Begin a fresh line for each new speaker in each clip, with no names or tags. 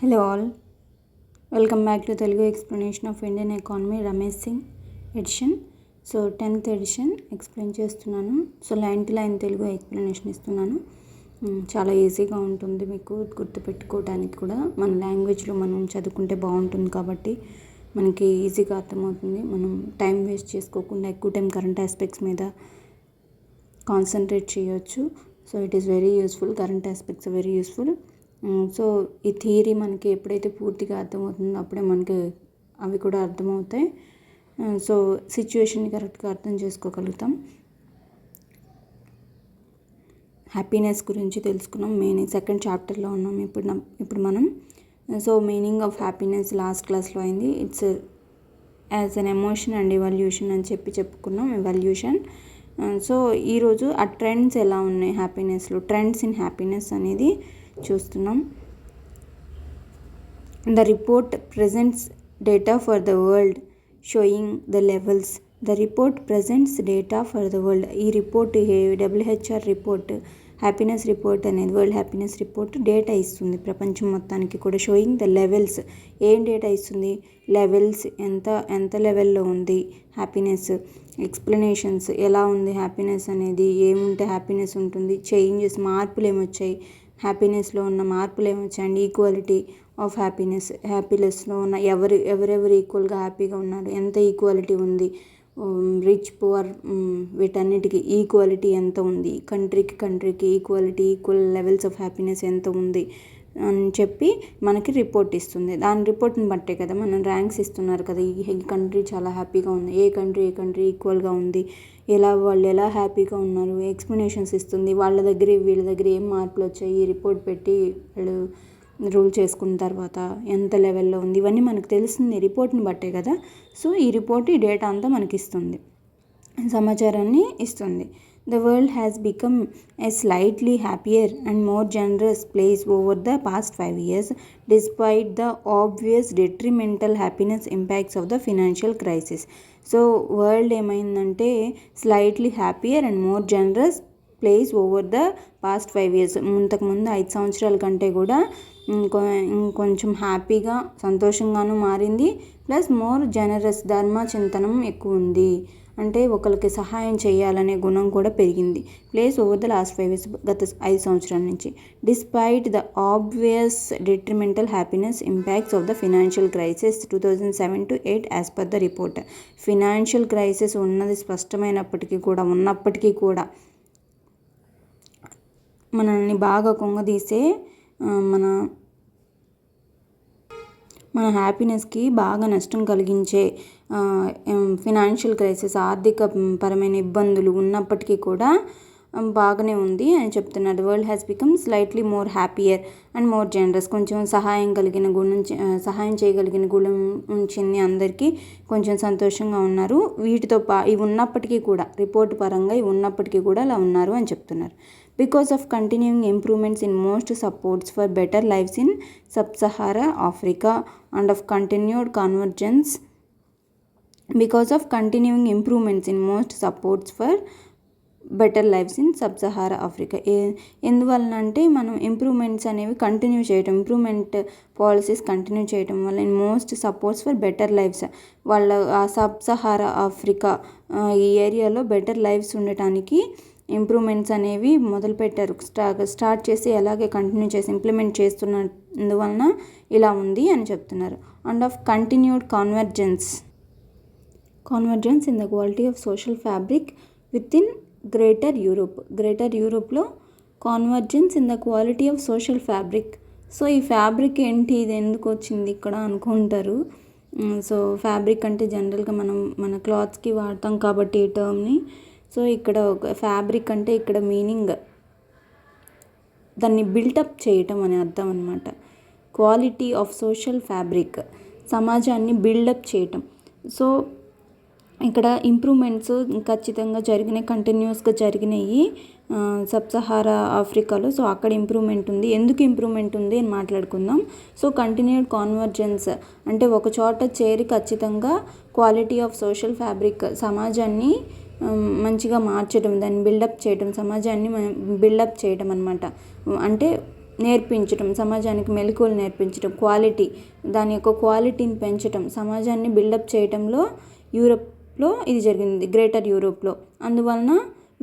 Hello all, welcome back to Telugu explanation of Indian economy Ramesh Singh edition. So 10th edition explain చేస్తున్నాను. So line to line Telugu explanation ఇస్తున్నాను. చాలా ఈజీగా ఉంటుంది, మీకు గుర్తుపెట్టుకోవడానికి కూడా మన లాంగ్వేజ్లో మనం చదువుకుంటే బాగుంటుంది కాబట్టి మనకి ఈజీగా అర్థమవుతుంది. మనం టైం వేస్ట్ చేసుకోకుండా ఎక్కువ టైం కరెంట్ ఆస్పెక్ట్స్ మీద కాన్సన్ట్రేట్ చేయొచ్చు. So it is very useful, current aspects very useful. So ఈ థియరీ మనకి ఎప్పుడైతే పూర్తిగా అర్థమవుతుందో అప్పుడే మనకి అవి కూడా అర్థమవుతాయి. సో సిచ్యువేషన్ని కరెక్ట్గా అర్థం చేసుకోగలుగుతాం. హ్యాపీనెస్ గురించి తెలుసుకున్నాం. సెకండ్ చాప్టర్లో ఉన్నాం ఇప్పుడు మనం. So meaning of happiness last క్లాస్లో అయింది. It's as an emotion and evolution అని చెప్పుకున్నాం. ఎవల్యూషన్. సో ఈరోజు ఆ ట్రెండ్స్ ఎలా ఉన్నాయి హ్యాపీనెస్లో, ట్రెండ్స్ ఇన్ హ్యాపీనెస్ అనేది చూస్తున్నాం. The report presents data for the world showing the levels. The report presents data for the world. ఈ report WHR report, happiness report అనేది వరల్డ్ హ్యాపీనెస్ రిపోర్ట్ డేటా ఇస్తుంది ప్రపంచం మొత్తానికి కూడా. షోయింగ్ ద లెవెల్స్, ఏం data ఇస్తుంది? లెవెల్స్, ఎంత లెవెల్లో ఉంది హ్యాపీనెస్, ఎక్స్ప్లెనేషన్స్ ఎలా ఉంది హ్యాపీనెస్ అనేది, ఏముంటే హ్యాపీనెస్ ఉంటుంది, చేంజెస్, మార్పులు ఏమొచ్చాయి, హ్యాపీనెస్లో ఉన్న మార్పులు ఏమొచ్చాయండి, ఈక్వాలిటీ ఆఫ్ హ్యాపీనెస్లో ఉన్న ఎవరెవరు ఈక్వల్గా హ్యాపీగా ఉన్నారు, ఎంత ఈక్వాలిటీ ఉంది, రిచ్ పువర్ వీటన్నిటికీ ఈక్వాలిటీ ఎంత ఉంది, కంట్రీకి equality, equal levels of happiness ఎంత ఉంది అని చెప్పి మనకి రిపోర్ట్ ఇస్తుంది. దాని రిపోర్ట్ని బట్టే కదా మనం ర్యాంక్స్ ఇస్తున్నారు కదా. ఈ కంట్రీ చాలా హ్యాపీగా ఉంది, ఏ కంట్రీ ఈక్వల్గా ఉంది, వాళ్ళు ఎలా హ్యాపీగా ఉన్నారు, ఎక్స్ప్లెనేషన్స్ ఇస్తుంది. వీళ్ళ దగ్గర ఏం మార్పులు వచ్చాయి, ఈ రిపోర్ట్ పెట్టి వాళ్ళు రూల్ చేసుకున్న తర్వాత ఎంత లెవెల్లో ఉంది, ఇవన్నీ మనకు తెలుస్తుంది రిపోర్ట్ని బట్టే కదా. సో ఈ రిపోర్ట్, ఈ డేటా అంతా మనకి ఇస్తుంది, సమాచారాన్ని ఇస్తుంది. The world has become a slightly happier and more generous place over the past 5 years, despite the obvious detrimental happiness impacts of the financial crisis. So world ఏమైందంటే slightly happier and more generous place over the past 5 years. ఇంతకుముందు 5 సంవత్సరాల కంటే కూడా ఇంకొంచెం హ్యాపీగా, సంతోషంగాను మారింది. Plus more generous, ధర్మ చింతనం ఎక్కువ ఉంది. అంటే ఒకరికి సహాయం చేయాలనే గుణం కూడా పెరిగింది. Place over the last 5 years, గత 5 సంవత్సరాల నుంచి. Despite the obvious detrimental happiness impacts of the financial crisis 2007-8 as per the report. Financial crisis స్పష్టమైనప్పటికీ కూడా మనల్ని బాగా కుంగదీసే, మన హ్యాపీనెస్కి బాగా నష్టం కలిగించే ఫినాన్షియల్ క్రైసిస్, ఆర్థిక పరమైన ఇబ్బందులు ఉన్నప్పటికీ కూడా బాగానే ఉంది అని చెప్తున్నారు. The world has become slightly more happier and more generous. కొంచెం సహాయం చేయగలిగిన గుణం ఉంచింది అందరికీ, కొంచెం సంతోషంగా ఉన్నారు. ఇవి ఉన్నప్పటికీ కూడా, రిపోర్ట్ పరంగా ఇవి ఉన్నప్పటికీ కూడా అలా ఉన్నారు అని చెప్తున్నారు. Because of continuing improvements in most supports for better lives in sub-Sahara Africa and of continued convergence, because of continuing improvements in most supports for better lifes in sub Sahara Africa. ఎందువలన అంటే మనం improvements అనేవి continue చేయటం, improvement policies continue చేయటం వల్ల in most supports for better lifes, వాళ్ళ ఆ sub Sahara Africa ఈ ఏరియాలో బెటర్ లైఫ్స్ ఉండటానికి ఇంప్రూవ్మెంట్స్ అనేవి మొదలుపెట్టారు. స్టార్ట్ చేసి అలాగే కంటిన్యూ చేసి ఇంప్లిమెంట్ చేస్తున్నందువలన ఇలా ఉంది అని చెప్తున్నారు. And of continued convergence in the quality of social fabric with in greater యూరోప్లో convergence in the quality of social fabric. So ఈ ఫ్యాబ్రిక్ ఏంటి, ఇది ఎందుకు వచ్చింది ఇక్కడ అనుకుంటారు. సో ఫ్యాబ్రిక్ అంటే జనరల్గా మన క్లాత్స్కి వాడతాం కాబట్టి ఈ టర్మ్ని. సో ఇక్కడ ఫ్యాబ్రిక్ అంటే ఇక్కడ మీనింగ్ దాన్ని బిల్టప్ చేయటం అని అర్థం అనమాట. క్వాలిటీ ఆఫ్ సోషల్ ఫ్యాబ్రిక్, సమాజాన్ని బిల్డప్ చేయటం. సో ఇక్కడ ఇంప్రూవ్మెంట్స్ ఖచ్చితంగా జరిగినాయి, కంటిన్యూస్గా జరిగినాయి సబ్ సహారా ఆఫ్రికాలో. సో అక్కడ ఇంప్రూవ్మెంట్ ఉంది. ఎందుకు ఇంప్రూవ్మెంట్ ఉంది అని మాట్లాడుకుందాం. సో కంటిన్యూడ్ కాన్వర్జెన్స్ అంటే ఒక చోట చేరి ఖచ్చితంగా క్వాలిటీ ఆఫ్ సోషల్ ఫ్యాబ్రిక్, సమాజాన్ని మంచిగా మార్చడం, దాన్ని బిల్డప్ చేయడం, సమాజాన్ని బిల్డప్ చేయడం అనమాట. అంటే నేర్పించటం, సమాజానికి మెలకువలు నేర్పించటం, క్వాలిటీ, దాని యొక్క క్వాలిటీని పెంచటం, సమాజాన్ని బిల్డప్ చేయటంలో యూరోప్లో ఇది జరిగింది, గ్రేటర్ యూరోప్లో. అందువలన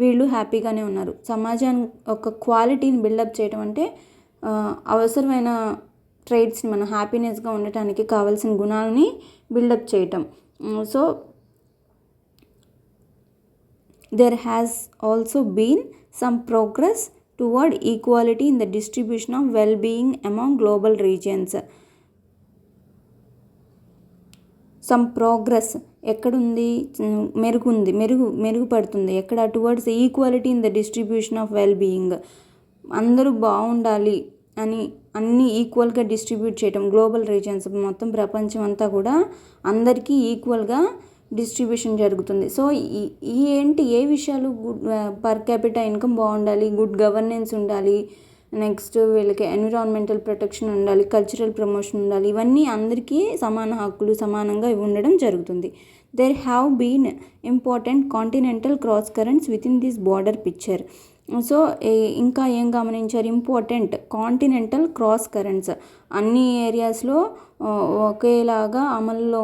వీళ్ళు హ్యాపీగానే ఉన్నారు. సమాజాన్ని ఒక క్వాలిటీని బిల్డప్ చేయటం అంటే అవసరమైన ట్రైట్స్ని, మన హ్యాపీనెస్గా ఉండటానికి కావాల్సిన గుణాలని బిల్డప్ చేయటం. So there has also been some progress toward equality in the distribution of well-being among global regions. some progress ఎక్కడుంది? మెరుగుపడుతుంది. ఎక్కడ? Towards equality in the distribution of well being. అందరూ బాగుండాలి అని అన్నీ ఈక్వల్గా డిస్ట్రిబ్యూట్ చేయటం. గ్లోబల్ రీజియన్స్, మొత్తం ప్రపంచం అంతా కూడా అందరికీ ఈక్వల్గా డిస్ట్రిబ్యూషన్ జరుగుతుంది. సో ఏ విషయాలు? పర్ క్యాపిటల్ ఇన్కమ్ బాగుండాలి, గుడ్ గవర్నెన్స్ ఉండాలి, నెక్స్ట్ వీళ్ళకి ఎన్విరాన్మెంటల్ ప్రొటెక్షన్ ఉండాలి, కల్చరల్ ప్రమోషన్ ఉండాలి. ఇవన్నీ అందరికీ సమాన హక్కులు, సమానంగా ఉండడం జరుగుతుంది. There have been important continental cross currents within this border picture. So ఇంకా ఏం గమనించారు? ఇంపార్టెంట్ కాంటినెంటల్ క్రాస్ కరెంట్స్, అన్ని ఏరియాస్లో ఒకేలాగా అమల్లో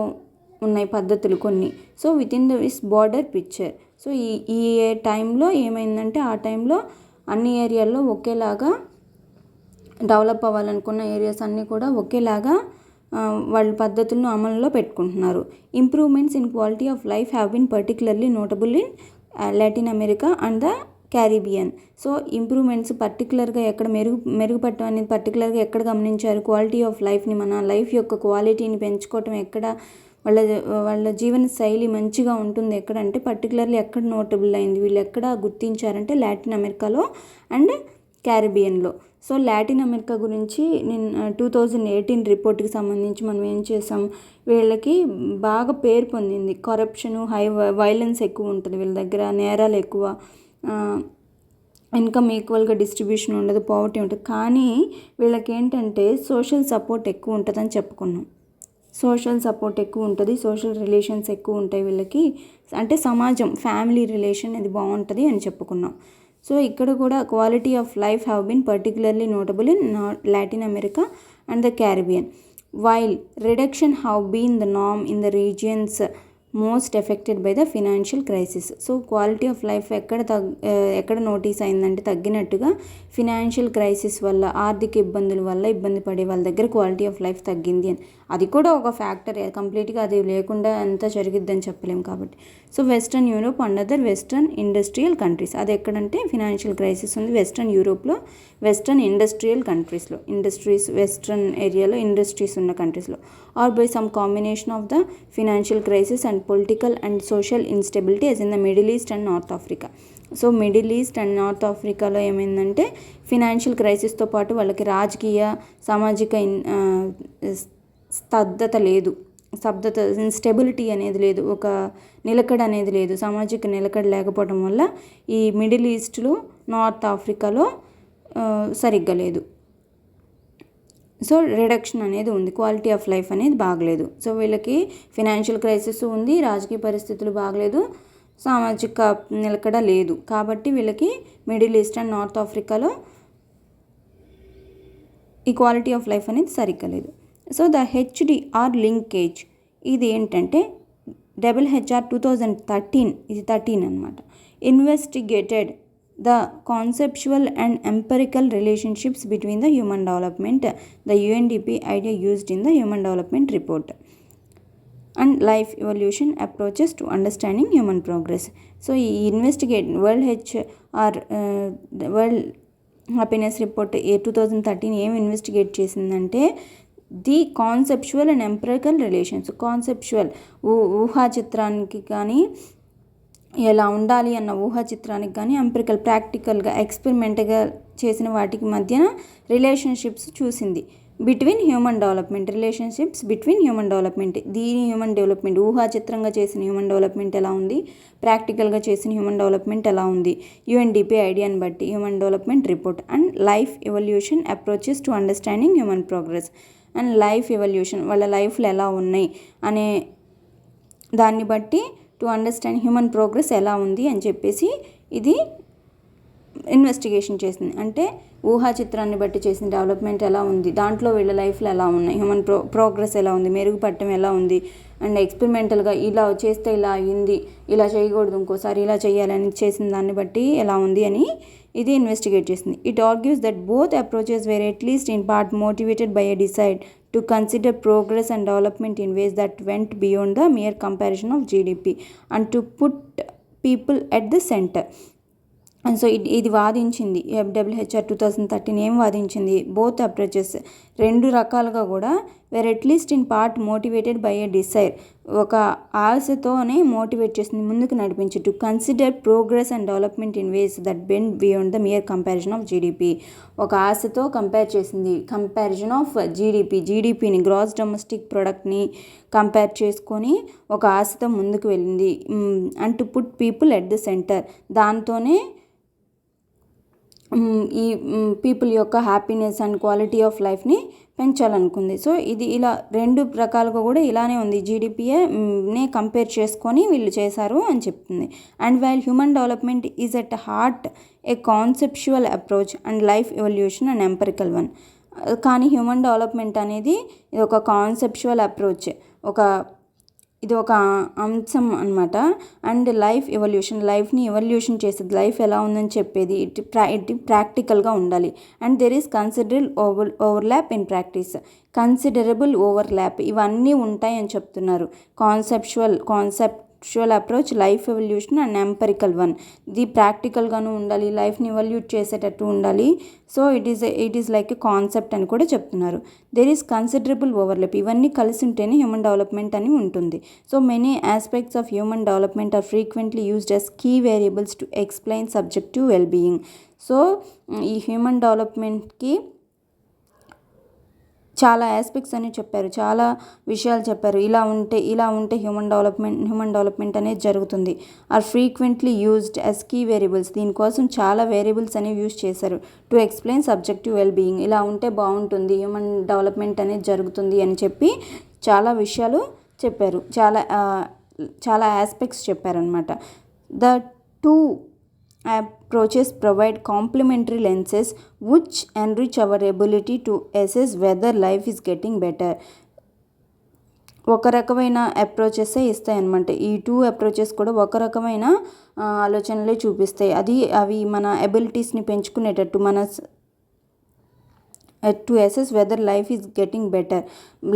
ఉన్నాయి పద్ధతులు కొన్ని. So with in this border picture. So ఈ టైంలో ఏమైందంటే, ఆ టైంలో అన్ని ఏరియాల్లో ఒకేలాగా డెవలప్ అవ్వాలనుకున్న ఏరియాస్ అన్నీ కూడా ఒకేలాగా వాళ్ళ పద్ధతులను అమలులో పెట్టుకుంటున్నారు. Improvements in quality of life have been particularly notable in Latin America and the Caribbean. So improvements పర్టికులర్గా ఎక్కడ మెరుగుపడటం అనేది పర్టికులర్గా ఎక్కడ గమనించారు? క్వాలిటీ ఆఫ్ లైఫ్ని, మన లైఫ్ యొక్క క్వాలిటీని పెంచుకోవటం ఎక్కడ, వాళ్ళ జీవన శైలి మంచిగా ఉంటుంది ఎక్కడంటే పర్టికులర్లీ ఎక్కడ నోటబుల్ అయింది, వీళ్ళు ఎక్కడ గుర్తించారంటే లాటిన్ అమెరికాలో అండ్ క్యారిబియన్లో. సో లాటిన్ అమెరికా గురించి నేను 2018 రిపోర్ట్కి సంబంధించి మనం ఏం చేసాం, వీళ్ళకి బాగా పేరు పొందింది. కరప్షను, వైలెన్స్ ఎక్కువ ఉంటుంది వీళ్ళ దగ్గర, నేరాలు ఎక్కువ, ఇన్కమ్ ఈక్వల్గా డిస్ట్రిబ్యూషన్ ఉండదు, పావర్టీ ఉంటుంది. కానీ వీళ్ళకి ఏంటంటే సోషల్ సపోర్ట్ ఎక్కువ ఉంటుందని చెప్పుకున్నాం. సోషల్ సపోర్ట్ ఎక్కువ ఉంటుంది, సోషల్ రిలేషన్స్ ఎక్కువ ఉంటాయి వీళ్ళకి, అంటే సమాజం, ఫ్యామిలీ రిలేషన్ ఇది బాగుంటుంది అని చెప్పుకున్నాం. సో ఇక్కడ కూడా quality of life have been particularly notable in Latin America and the Caribbean, while reduction have been the norm in the regions most affected by the financial crisis. So quality of life ఎక్కడ notice అయిందంటే తగ్గినట్టుగా financial crisis వల్ల, ఆర్థిక ఇబ్బందుల వల్ల ఇబ్బంది పడే వాళ్ళ దగ్గర క్వాలిటీ ఆఫ్ లైఫ్ తగ్గింది అని. అది కూడా ఒక ఫ్యాక్టర్, కంప్లీట్గా అది లేకుండా అంతా జరిగిద్దని చెప్పలేము కాబట్టి. So Western Europe and other western industrial countries, అది ఎక్కడంటే ఫినాన్షియల్ క్రైసిస్ ఉంది వెస్ట్రన్ యూరోప్లో, వెస్ట్రన్ ఇండస్ట్రియల్ కంట్రీస్లో, ఇండస్ట్రీస్ వెస్ట్రన్ ఏరియాలో ఇండస్ట్రీస్ ఉన్న కంట్రీస్లో, or by some combination of the financial crisis and political and social instability as in the Middle East and North Africa. So Middle East and North ఆఫ్రికాలో ఏమైందంటే financial క్రైసిస్తో పాటు వాళ్ళకి రాజకీయ, సామాజిక స్తబ్దత స్టెబిలిటీ అనేది లేదు, ఒక నిలకడ అనేది లేదు, సామాజిక నిలకడ లేకపోవడం వల్ల ఈ మిడిల్ ఈస్ట్లో, నార్త్ ఆఫ్రికాలో సరిగ్గా లేదు. సో రిడక్షన్ అనేది ఉంది, క్వాలిటీ ఆఫ్ లైఫ్ అనేది బాగలేదు. సో వీళ్ళకి ఫినాన్షియల్ క్రైసిస్ ఉంది, రాజకీయ పరిస్థితులు బాగలేదు, సామాజిక నిలకడ లేదు. కాబట్టి వీళ్ళకి మిడిల్ ఈస్ట్ అండ్ నార్త్ ఆఫ్రికాలో ఈ క్వాలిటీ ఆఫ్ లైఫ్ అనేది సరిగ్గా లేదు. సో ద హెచ్డిఆర్ లింకేజ్ ఇది ఏంటంటే WHR 2013, ఇది 13 అనమాట, investigated the conceptual and empirical relationships between the human development, the UNDP idea used in the human development report and life evolution approaches to understanding human progress. So ఈ world happiness report 2013 ఏం investigate చేసిందంటే the conceptual and empirical relations. Conceptual ఊహా చిత్రానికి కానీ, ఎలా ఉండాలి అన్న ఊహా చిత్రానికి కానీ, ఎంపెరికల్ ప్రాక్టికల్గా ఎక్స్పెరిమెంట్గా చేసిన వాటికి మధ్యన రిలేషన్షిప్స్ చూసింది. Between human development, relationships between human development, దీని హ్యూమన్ డెవలప్మెంట్, ఊహా చిత్రంగా చేసిన హ్యూమన్ డెవలప్మెంట్ ఎలా ఉంది, ప్రాక్టికల్గా చేసిన హ్యూమన్ డెవలప్మెంట్ ఎలా ఉంది, UNDP ఐడియాని బట్టి human development report and life evolution approaches to understanding human progress and life evolution, వాళ్ళ లైఫ్లు ఎలా ఉన్నాయి అనే దాన్ని బట్టి టు అండర్స్టాండ్ హ్యూమన్ ప్రోగ్రెస్ ఎలా ఉంది అని చెప్పేసి ఇది ఇన్వెస్టిగేషన్ చేసింది. అంటే ఊహా చిత్రాన్ని బట్టి చేసిన డెవలప్మెంట్ ఎలా ఉంది, దాంట్లో వీళ్ళ లైఫ్లో ఎలా ఉన్నాయి, హ్యూమన్ ప్రోగ్రెస్ ఎలా ఉంది, మెరుగుపడటం ఎలా ఉంది, అండ్ ఎక్స్పెరిమెంటల్గా ఇలా చేస్తే ఇలా అయింది, ఇలా చేయకూడదు, ఇంకోసారి ఇలా చేయాలని చేసిన దాన్ని బట్టి ఎలా ఉంది అని ఇది ఇన్వెస్టిగేట్ చేసింది. It argues that both approaches were at least in part motivated by a decide to consider progress and development in ways that went beyond the mere comparison of GDP and to put people at the center. And so ఇది వాదించింది FWHR 2013 ఏం వాదించింది, both approaches రెండు రకాలుగా కూడా where at least in part motivated by a desire, ఒక ఆశతోనే motivate చేసింది, ముందుకు నడిపించి to consider progress and development in ways that bend beyond the mere comparison of GDP. ఒక ఆశతో కంపేర్ చేసింది, కంపారిజన్ ఆఫ్ జీడిపిని గ్రాస్ డొమెస్టిక్ ప్రొడక్ట్ని కంపేర్ చేసుకొని ఒక ఆశతో ముందుకు వెళ్ళింది. And to put people at the centre, దాంతోనే ఈ పీపుల్ యొక్క హ్యాపీనెస్ అండ్ క్వాలిటీ ఆఫ్ లైఫ్ని పెంచాలనుకుంది. సో ఇది ఇలా రెండు రకాలుగా కూడా ఇలానే ఉంది, జీడిపినే కంపేర్ చేసుకొని వీళ్ళు చేశారు అని చెప్తుంది. And while human development is at heart A conceptual approach and life evolution and empirical one. కానీ హ్యూమన్ డెవలప్మెంట్ అనేది ఇది ఒక కాన్సెప్చువల్ అప్రోచ్, ఇది ఒక అంశం అనమాట. అండ్ లైఫ్ ఎవల్యూషన్, లైఫ్ని ఎవల్యూషన్ చేసేది, లైఫ్ ఎలా ఉందని చెప్పేది, ఇట్ ప్రాక్టికల్గా ఉండాలి. And there is overlap in practice, considerable overlap, ఇవన్నీ ఉంటాయి అని చెప్తున్నారు. Conceptual approach, life evolution and empirical one, ఇది ప్రాక్టికల్గాను ఉండాలి, లైఫ్ని ఎవల్యూట్ చేసేటట్టు ఉండాలి. So it is like a concept అని కూడా చెప్తున్నారు. దెర్ ఈస్ కన్సిడరబుల్ ఓవర్లాప్, ఇవన్నీ కలిసి ఉంటేనే హ్యూమన్ డెవలప్మెంట్ అని ఉంటుంది. So many aspects of human development are frequently used as key variables to explain subjective wellbeing. So ఈ హ్యూమన్ డెవలప్మెంట్కి చాలా ఆస్పెక్ట్స్ అని చెప్పారు, చాలా విషయాలు చెప్పారు. ఇలా ఉంటే హ్యూమన్ డెవలప్మెంట్ అనేది జరుగుతుంది. Are frequently used as key variables, దీనికోసం చాలా వేరియబుల్స్ అనేవి యూజ్ చేశారు. టు ఎక్స్ప్లెయిన్ సబ్జెక్టివ్ వెల్బీయింగ్, ఇలా ఉంటే బాగుంటుంది, హ్యూమన్ డెవలప్మెంట్ అనేది జరుగుతుంది అని చెప్పి చాలా విషయాలు చెప్పారు, చాలా ఆస్పెక్ట్స్ చెప్పారనమాట. The two approaches provide complementary lenses which enrich our ability to assess whether life is getting better. ఒక రకమైన అప్రోచెసే ఇస్తాయి అన్నమాట. ఈ టూ అప్రోచెస్ కూడా ఒక రకమైన ఆలోచనలే చూపిస్తాయి. అవి మన ఎబిలిటీస్ని పెంచుకునేటట్టు, to assess whether life is getting better,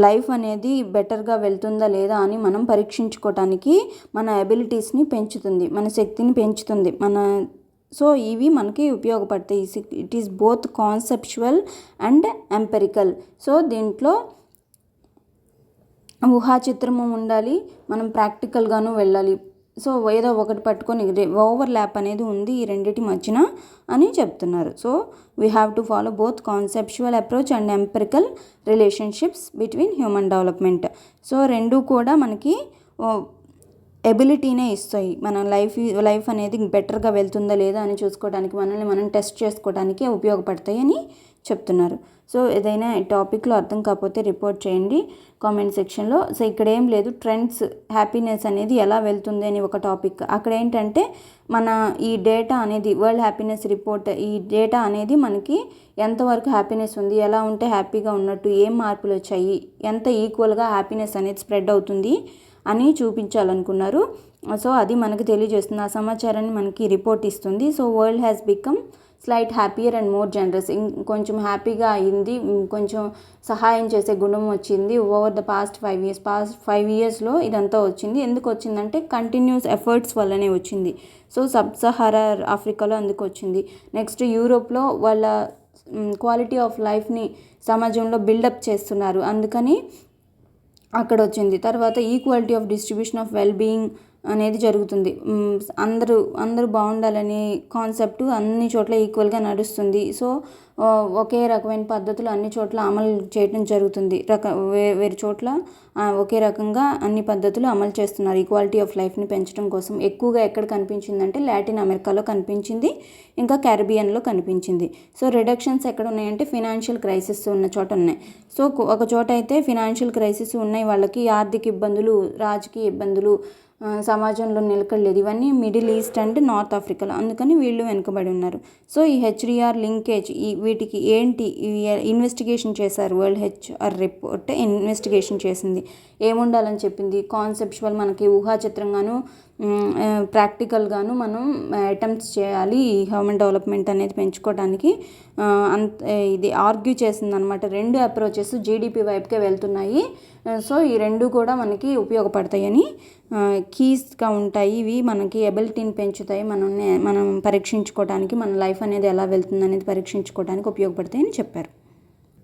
life అనేది బెటర్గా వెళ్తుందా లేదా అని మనం పరీక్షించుకోవటానికి మన ఎబిలిటీస్ని పెంచుతుంది, మన శక్తిని పెంచుతుంది. సో ఇవి మనకి ఉపయోగపడతాయి. It is both conceptual and empirical. So దీంట్లో ఊహా చిత్రము ఉండాలి, మనం ప్రాక్టికల్గాను వెళ్ళాలి. సో ఏదో ఒకటి పట్టుకొని ఓవర్లాప్ అనేది ఉంది ఈ రెండింటి మధ్యన అని చెప్తున్నారు. So we have to follow both conceptual approach and empirical relationships between human development. So రెండు కూడా మనకి ఎబిలిటీనే ఇస్తాయి. మన లైఫ్ అనేది బెటర్గా వెళ్తుందా లేదా అని చూసుకోవడానికి, మనల్ని మనం టెస్ట్ చేసుకోవడానికి ఉపయోగపడతాయి అని చెప్తున్నారు. సో ఏదైనా టాపిక్లో అర్థం కాకపోతే రిపోర్ట్ చేయండి కామెంట్ సెక్షన్లో. సో ఇక్కడ ఏం లేదు, ట్రెండ్స్, హ్యాపీనెస్ అనేది ఎలా వెళ్తుంది అని ఒక టాపిక్. అక్కడ ఏంటంటే మన ఈ డేటా అనేది వరల్డ్ హ్యాపీనెస్ రిపోర్ట్, ఈ డేటా అనేది మనకి ఎంతవరకు హ్యాపీనెస్ ఉంది, ఎలా ఉంటే హ్యాపీగా ఉన్నట్టు, ఏం మార్పులు వచ్చాయి, ఎంత ఈక్వల్గా హ్యాపీనెస్ అనేది స్ప్రెడ్ అవుతుంది అని చూపించాలనుకున్నారు. సో అది మనకు తెలియజేస్తుంది, ఆ సమాచారాన్ని మనకి రిపోర్ట్ ఇస్తుంది. So world has become slight happier and more generous, కొంచెం హ్యాపీగా అయింది, కొంచెం సహాయం చేసే గుణం వచ్చింది ఓవర్ ద పాస్ట్ 5 ఇయర్స్లో ఇదంతా వచ్చింది. ఎందుకు వచ్చిందంటే కంటిన్యూస్ ఎఫర్ట్స్ వల్లనే వచ్చింది. సో సబ్ సహారా ఆఫ్రికాలో అందుకు వచ్చింది. నెక్స్ట్ యూరోప్లో వాళ్ళ క్వాలిటీ ఆఫ్ లైఫ్ని సమాజంలో బిల్డప్ చేస్తున్నారు, అందుకని అక్కడ వచ్చింది. తర్వాత equality of distribution of wellbeing అనేది జరుగుతుంది. అందరూ బాగుండాలనే కాన్సెప్ట్ అన్ని చోట్ల ఈక్వల్గా నడుస్తుంది. సో ఒకే రకమైన పద్ధతులు అన్ని చోట్ల అమలు చేయడం జరుగుతుంది. వేరే చోట్ల ఒకే రకంగా అన్ని పద్ధతులు అమలు చేస్తున్నారు ఈక్వాలిటీ ఆఫ్ లైఫ్ని పెంచడం కోసం. ఎక్కువగా ఎక్కడ కనిపించిందంటే లాటిన్ అమెరికాలో కనిపించింది, ఇంకా క్యారిబియన్లో కనిపించింది. సో రిడక్షన్స్ ఎక్కడ ఉన్నాయంటే ఫినాన్షియల్ క్రైసిస్ ఉన్న చోట ఉన్నాయి. సో ఒక చోట అయితే ఫినాన్షియల్ క్రైసిస్ ఉన్నాయి, వాళ్ళకి ఆర్థిక ఇబ్బందులు, రాజకీయ ఇబ్బందులు, సమాజంలో నిలకడలేదు. ఇవన్నీ మిడిల్ ఈస్ట్ అండ్ నార్త్ ఆఫ్రికాలో, అందుకని వీళ్ళు వెనుకబడి ఉన్నారు. సో ఈ హెచ్డిఆర్ లింకేజ్ వీటికి ఏంటి ఇన్వెస్టిగేషన్ చేశారు. వరల్డ్ హెచ్ఆర్ రిపోర్ట్ ఇన్వెస్టిగేషన్ చేసింది. ఏముండాలని చెప్పింది, కాన్సెప్చువల్ మనకి ఊహాచిత్రంగాను ప్రాక్టికల్గాను మనం అటెంప్ట్స్ చేయాలి ఈ హ్యూమన్ డెవలప్మెంట్ అనేది పెంచుకోవడానికి. ఇది ఆర్గ్యూ చేసింది అనమాట. 2 అప్రోచెస్ జీడిపి వైపుకే వెళ్తున్నాయి. సో ఈ 2 కూడా మనకి ఉపయోగపడతాయని, కీస్గా ఉంటాయి. ఇవి మనకి ఎబిలిటీని పెంచుతాయి, మనం పరీక్షించుకోవడానికి, మన లైఫ్ అనేది ఎలా వెళ్తుంది అనేది పరీక్షించుకోవడానికి ఉపయోగపడతాయని చెప్పారు.